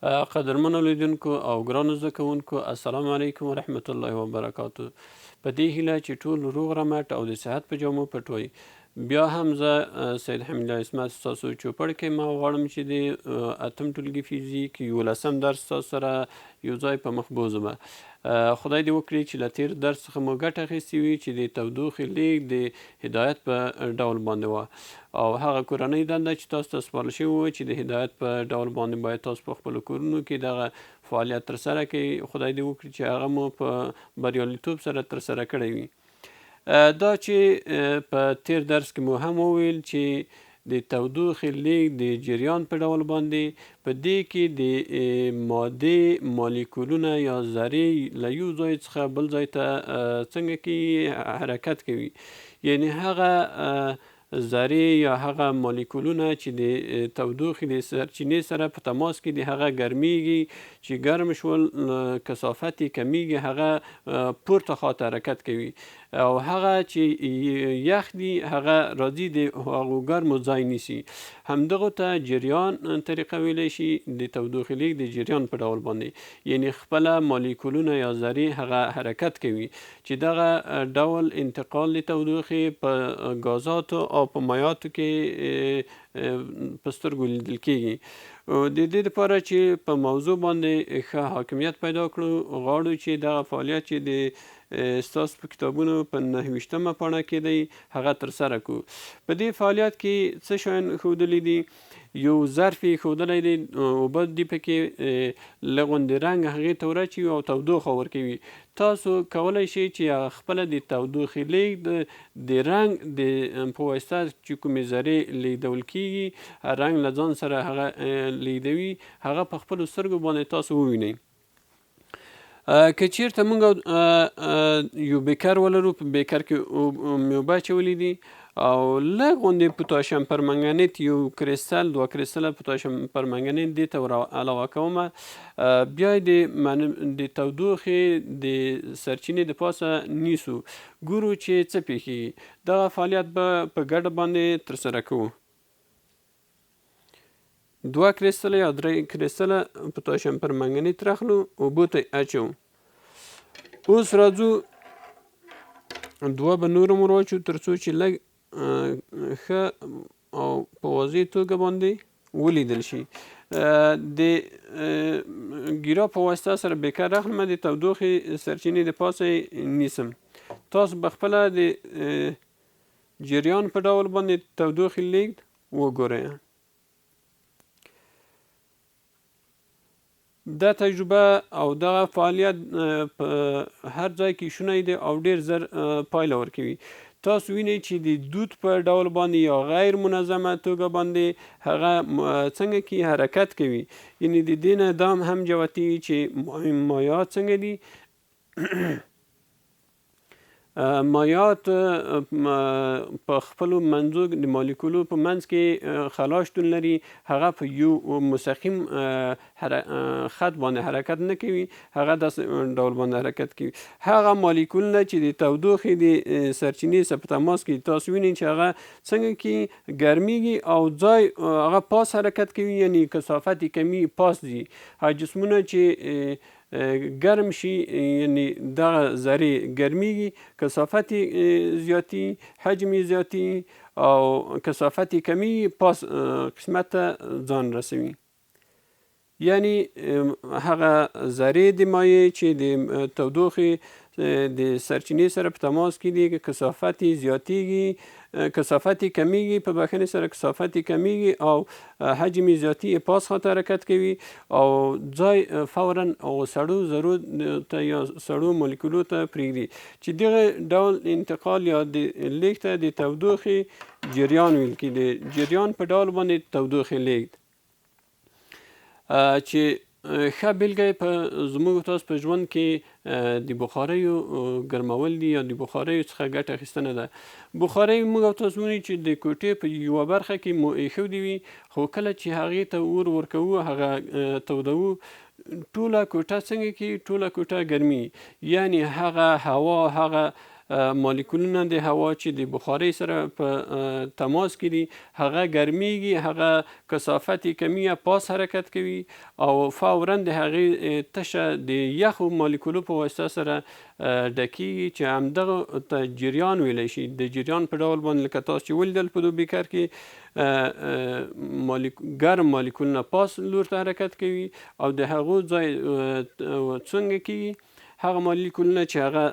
قدرمنو لیدونکو او ګرانو زده کوونکو السلام علیکم ورحمت الله وبرکاتو. په دې هیله چې ټول روغ رمټ او د صحت په جامو پټوئ. بیا هم زه سید حمید الله عصمت ستاسو چوپړ کې ما غواړم چې د اتم ټولګي فیزیک 11 درس ستاسو سره یو ځای په مخ بوځم. خدای دې وکړي چې له تیر درس څخه مو ګټه اخیستې وي چې د تودوخې لیږد د هدایت په ډول باندې وه او هغه کورنۍ دنده چې تاسو ته سپارل شوې وه چې د هدایت په ډول باندې باید تاسو په خپلو کورونو کې دغه فعالیت ترسره کړئ. خدای دې وکړي چې هغه مو په بریالیتوب سره ترسره کړی وي. دا چې په تیر درس کې مو هم وویل چې د تودوخې لیږد د جریان په ډول باندې په دې کې د مادې مالیکولونه یا ذرې له یو ځای څخه بل ځای ته څنګه کې حرکت کوي، یعنی هغه ذرې یا هغه مالیکولونه چې د تودوخې د سرچینې سره په تماس کې دي هغه ګرمیږي، چې ګرم شول کثافت یې کمیږي، هغه پورته خواته حرکت کوي او هغه چې یخ دي هغه راځي د هغو ګرمو ځای نیسي. همدغو ته جریان طریقه ویلی شي، د تودوخې لیږد د جریان په ډول باندې، یعنی خپله مالیکولونه یا ذرې هغه حرکت کوي چې دغه ډول انتقال د تودوخې په ګازاتو او په مایعاتو کې په سترګو لیدل کیږي. د دې دپاره چې په موضوع باندې ښه حاکمیت پیدا کړو غواړو چې دغه فعالیت چې د ستاسو په کتابونو په 9 پاڼه کې دی هغه ترسره کړو. په دې فعالیت کې څه شیان ښودلي دي؟ یو ظرف یې ښودلی دی، اوبه دي پکې لږ غوندې رنګ هغې ته ور اچوي او تودوخه ورکوي. تاسو کولی شئ چې خپله د تودوخې لیږد د رنګ د په واسطه چې کومې ذرې لیږدول کیږي رنګ له ځان سره هغه لیږدوي، هغه په خپلو سترګو باندې تاسو ووینئ. که چیرته موږ یو بیکر ولرو، په بیکر کې مې اوبه اچولي دي او لږ غوندې پوتاشیم پرمنګنیت یو کریستل 2 کریستله پوتاشیم پرمنګنیت دې ته ور علاوه کومه، بیا یې د تودوخې د سرچینې د پاسه نیسو، ګورو چې څه پیښیږي. دغه فعالیت به په ګډه باندې ترسره کوو. 2 کریستله یا 3 کریستله پوتاشیم پرمنګنیت راخلو، اوبو ته اچوو. اوس راځو 2 به نور هم ور واچوو تر څو چې لږ ښه او په واضح توګه باندې ولیدل شي. د ګیرا په واسطه سره بیکر راخلم، د تودوخې سرچینې د پاسه یې نیسم. تاسو به خپله د جریان په ډول باندې تودوخې لیږد وګورئ. دا تجربه او دغه فعالیت په هر ځای کې شونی دی او ډیر زر پایله ورکوي. تاسو وینئ چې د دود په ډول باندې یا غیر منظمه توګه باندې هغه څنګه کې حرکت کوي، یعنی د دې نه دا هم جوتېږي چې مایعات څنګه دي. مایعات په خپلو منځو د مالیکولو په منځ کې خلا شتون لري، هغه په یو مستقیم خط باندې حرکت نه کوي، هغه داسې ډول باندې حرکت کوي. هغه مالیکولونه چې د تودوخې د سرچینې سره په تماس کې تاسو وینئ چې هغه څنګه کې ګرمیږي او ځای هغه پاس حرکت کوي، یعنی کثافت یې کمی پاس ځي. هغه جسمونه چې ګرم شي یعنی دغه ذرې ګرمیږي، کثافت یې زیاتي، حجم یې زیاتي او کثافت یې کمیږي، پاس قسمت ته ځان رسوي. یعنی هغه ذرې د مایع چې د تودوخې د سرچینې سره په تماس کې دي کثافت یې زیاتیږي، کثافت یې کمیږي، په بخښنې سره کثافت یې کمیږي او حجم یې زیاتي، پاس خواته حرکت کوي او ځای فورا او سړو ذرو ته یا سړو مالیکولو ته پرېږدي چې دغه ډول انتقال یا د لیږد ته د تودوخې جریان ویل کېږي. د جریان په ډول باندې تودوخې لیږد چې ښه بیلګه یې په زموږ تاسو په ژوند کې د بخاریو ګرمول دي یا د بخاریو څخه ګټه اخیستنه ده. بخارۍ موږ او تاسو وینئ چې د کوټې په یوه برخه کې مو ایښودې وي، خو کله چې هغې ته اور ورکوو هغه تودوو، ټوله کوټه څنګه کې ټوله کوټه ګرمي، یعنی هغه هوا هغه مالیکولونه د هوا چې د بخارۍ سره په تماس کې دي هغه ګرمیږي، هغه کثافت یې کمیږي، پاس حرکت کوي او فورا د هغې تشه د یخو مالیکولو په واسطه سره ډکیږي چې همدغه ته جریان ویلی شي. د جریان په ډول باندې لکه تاسو چې ولیدل په دو بیکر کې ګرم مالیکولونه پاس لور ته حرکت کوي او د هغو ځای څنګه کیږي هغه مالیکولونه چې هغه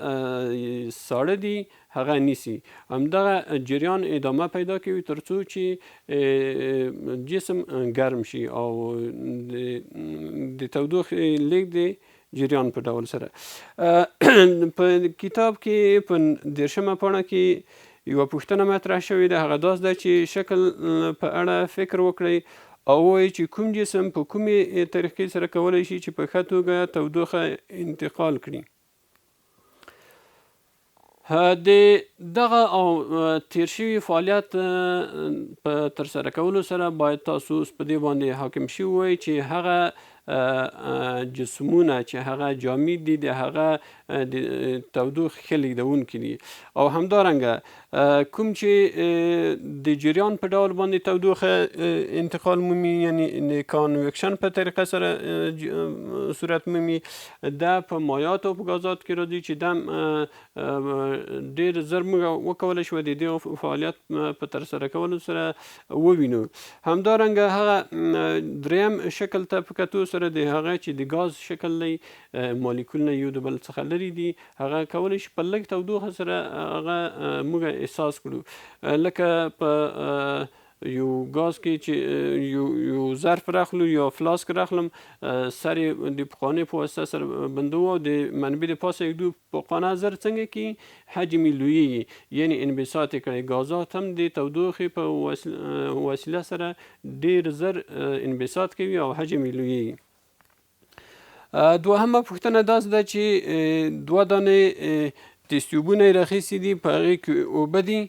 ساړه دي هغه نیسي، همدغه جریان ادامه پیدا کوي تر څو چې جسم ګرم شي او د تودوخې لیږد جریان په ډول سره. په کتاب کې په 10مه پاڼه کې یوه پوښتنه مطرح شوې ده، هغه داس ده چې شکل په اړه فکر وکړئ او ووایي چې کوم جسم په کومې طریقې سره کولی شي چې په ښه توګه تودوخه انتقال کړي. د دغه او تیر شوي فعالیت په ترسره کولو سره باید تاسو اوس په دې باندې حاکم شوي وئ چې هغه جسمونه چې هغه جامد دي د هغه د تودوخې ښه لیږدونکي دي او همدارنګه کوم چې د جریان په ډول باندې تودوخه انتقال مومي، یعنی د کانویکشن په طریقه سره صورت مومي، دا په مایعاتو او په ګازاتو کې راځي چې دا ډېر زر موږ وکولی شو د دې فعالیت په ترسره کولو سره ووینو. همدارنګه هغه دریم شکل ته په کتو سره د هغه چې د ګاز شکل دی مالیکولونه یو د بل څخه لرې دي، هغه کولی شي په لږ تودوخه سره هغه موږ احساس کړو. لکه په یو ګاز کې چې یو ظرف راخلو یا فلاسک راخلم، سر یې د پخوانۍ په واسطه سره بندوو او د منبع د پاسه یږدو، پخوانه زر څنګه کې حجم یې لویږي، یعنې انبساط یې کړی. ګازات هم د تودوخې په وسیله سره ډېر زر انبساط کوي او حجم یې لویږي. دوهمه پوښتنه داسې ده چې 2 دانې تیست تیوبونه یې راخیستي دي، په هغې کې اوبه دي،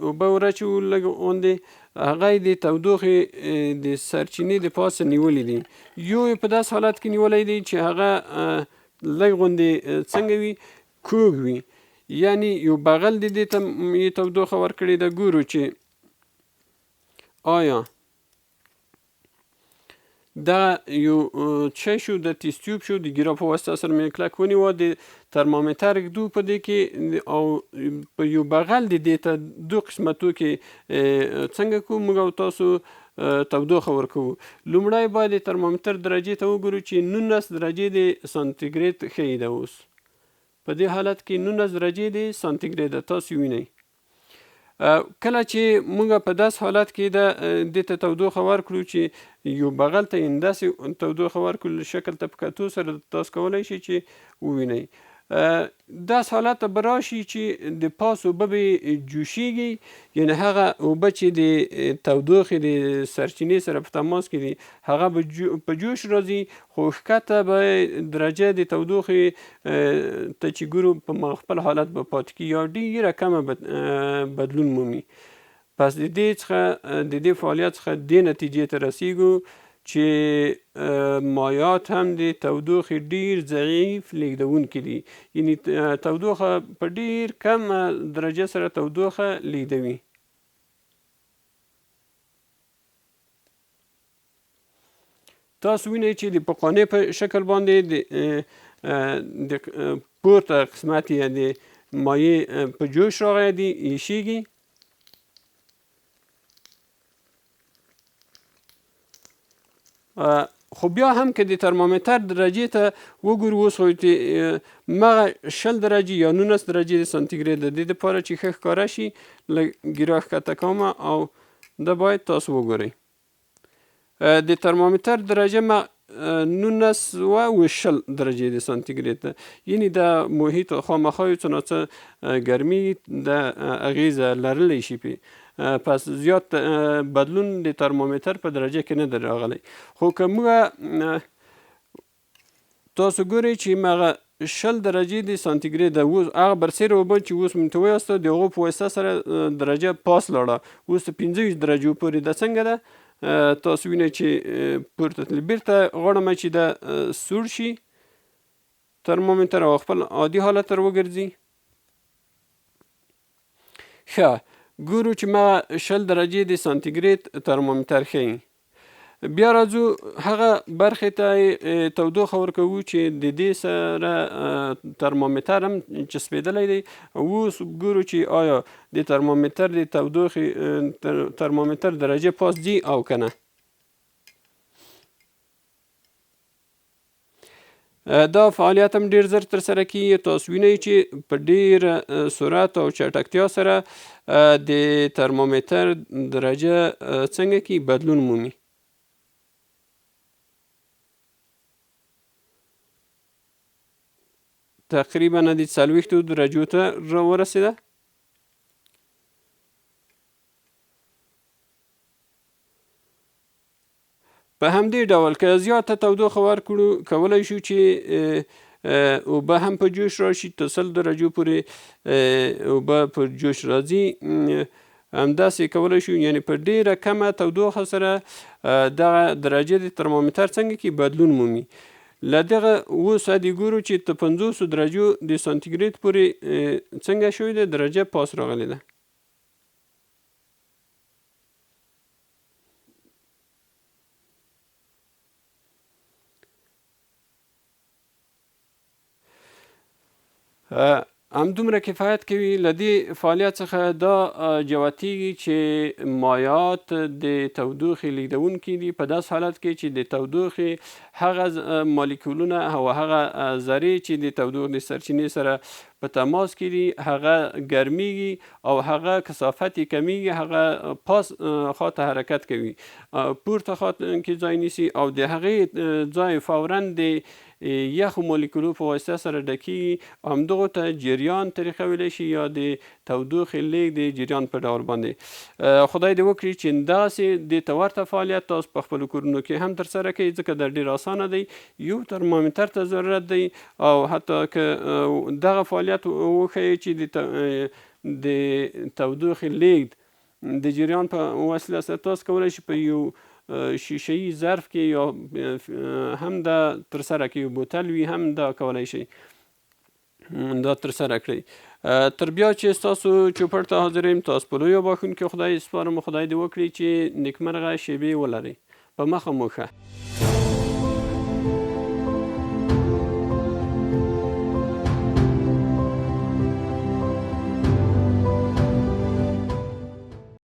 اوبه ورچوو لږ غوندې، هغه یې د تودوخې د سرچینې د پاسه نیولي دي. یو یې په داسې حالت کې نیولی دی چې هغه لږ غوندې څنګه وي، کوږ وي، یعنې یو بغل د دې ته یې تودوخه ورکړې ده. ګورو چې آیا دا یو څه شو، د تیست تیوب شو، د ګیرا په واسطه سره مې کلک ونیوه، د ترمامتر ږدو په دې کې او په یو بغل د دې ته 2 قسمتو کې څنګه کوو موږ او تاسو تودوخه ورکوو. لومړی باید د ترمامتر درجې ته وګورو چې 19 درجې د سانتیګریډ ښیي ده. اوس په دې حالت کې 19 درجې د سانتیګریډ ده، تاسو وینئ. کله چې موږ په داس حالت کې دې ته تودوخه ورکړو چې یو بغل ته یې داسې تودوخه ورکړو، شکل ته په کتو سره تاسو کولی شئ چې ووینئ. داس حالت ته به راشي چې د پاس اوبه به جوشیږي، یعنې هغه اوبه چې د تودوخې د سرچینې سره په تماس کې دي هغه به په جوش راځي، خو ښکته به درجه د تودوخې ته چې ګورو په خپل حالت به پاتې کېږي یا ډېره کمه بدلون مومي. پس د دې فعالیت څخه دې نتیجې ته رسیږو چې مایعات هم د تودوخې ډېر ضعیف لیږدونکي دي، یعنې تودوخه په ډېر کمه درجه سره تودوخه لیږدوي. تاسو وینئ چې د پخواني په شکل باندې د پورته قسمت یې د مایع په جوش راغلی دی، ایشیږي. خو بیا هم که د ترمامتر درجې ته وګورو، اوس خو مغه 20 درجې یا 19 درجې د سانتیګریډ د دې دپاره چې ښه ښکاره شي، لږ ګیره ښکته کومه او دا باید تاسو وګورئ. د ترمامتر درجه 1920 درجې د سانتیګریډ ده، یعنې دا محیط خامخا یو څه ناڅه ګرمي د اغیزه لرلی شي پې. پس زیات بدلون د ترمامتر په درجه کې نه دی راغلی. خو که موږ تاسو ګورئ چې مغه 20 درجې د سانتیګریډ ده، اوس هغه برسېره اوبه چې اوس مې ته ویاستو د هغو په واسطه سره درجه پاس لاړه، اوس 25 درجو پورې ده. څنګه ده؟ تاسو وینئ چې پورته تلي، بیرته غواړم چې دا سوړ شي ترمامتر او خپل عادي حالت ته وګرځي. ښه ګورو چې ما 20 درجې د سانتیګریډ ترمامیتر ښیي. بیا راځو هغه برخې ته تودوخه ورکوو چې د دې سره ترمامیتر هم چسپېدلی دی. اوس ګورو چې آیا د ترمامیتر د تودوخې ترمامیتر درجې پاس ځي او که نه. دا فعالیت هم ډېر زر ترسره کېږي. تاسو وینئ چې په ډېر سرعت او چټکتیا سره د ترمامیتر درجه څنګه کېږي بدلون مومي. تقریبا د 40 درجو ته ورسېده. په همدې ډول که زیاته تودوخه ورکړو کولی شو چې اوبه هم په جوش راشي. تر 100 درجو پورې اوبه په جوش راځي. همداسې کولی شو یعنې په ډېره کمه تودوخه سره دغه درجې د ترمامیتر څنګه کې بدلون مومي. له دغه اوس دې ګورو چې تر 50 درجو د سانتیګریډ پورې څنګه شوې ده درجه پاس راغلې ده. همدومره کفایت کوي. له دې فعالیت څخه دا جوتېږي چې مایعات د تودوخې لیږدونکي دي په داسې حالت کې چې د تودوخې هغه مالیکولونه او هغه ذرې چې د تودوخې د سرچینې سره په تماس کې دي هغه ګرمیږي او هغه کثافت یې کمیږي، هغه پاس خواته حرکت کوي، پورته خواته کې ځای نیسي او د هغې ځای فوراً د یخو مالیکولو په واسطه سره ډکېږي. همدغو ته جریان طریقه ویلی شي یا د تودوخې لیږد د جریان په ډول باندې. خدای دې وکړي چې داسې دې ته ورته فعالیت تاسو په خپلو کورونو کې هم ترسره کوئ، ځکه دا ډېر اسانه دی. یو ترمامیتر ته ضرورت دی او حتی که دغه فعالیت وښیي چې د تودوخې لیږد د جریان په وسیله سره تاسو کولی شئ په یو شیشه‌ایي ظرف کې یا هم دا ترسره کړئ، بوتل وي هم دا کولی شئ دا ترسره کړئ. تر بیا چې ستاسو چوپړ ته حاضر یم تاسو په لویو بښونکي خدای سپارم. خدای دې وکړي چې نیکمرغه شېبې ولرئ. په مخه مو ښه.